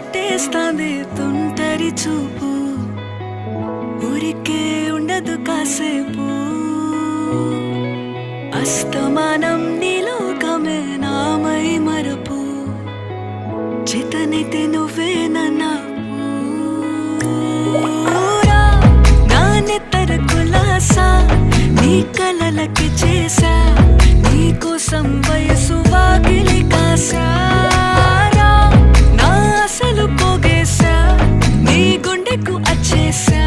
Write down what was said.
చుట్టేస్తాంది తుంటరి చూపు, ఊరికే ఉండదు కాసేపు. అస్తమానం నీలోకమే నామై మరపు, చేతనైతే నువ్వే నా నెత్తర కులాసా నీ కలలకి చేసా, నీ కోసం వయసు వాకిలి కాసా. నా అసలు పోగేసా నీ గుండెకు అచ్చేసా.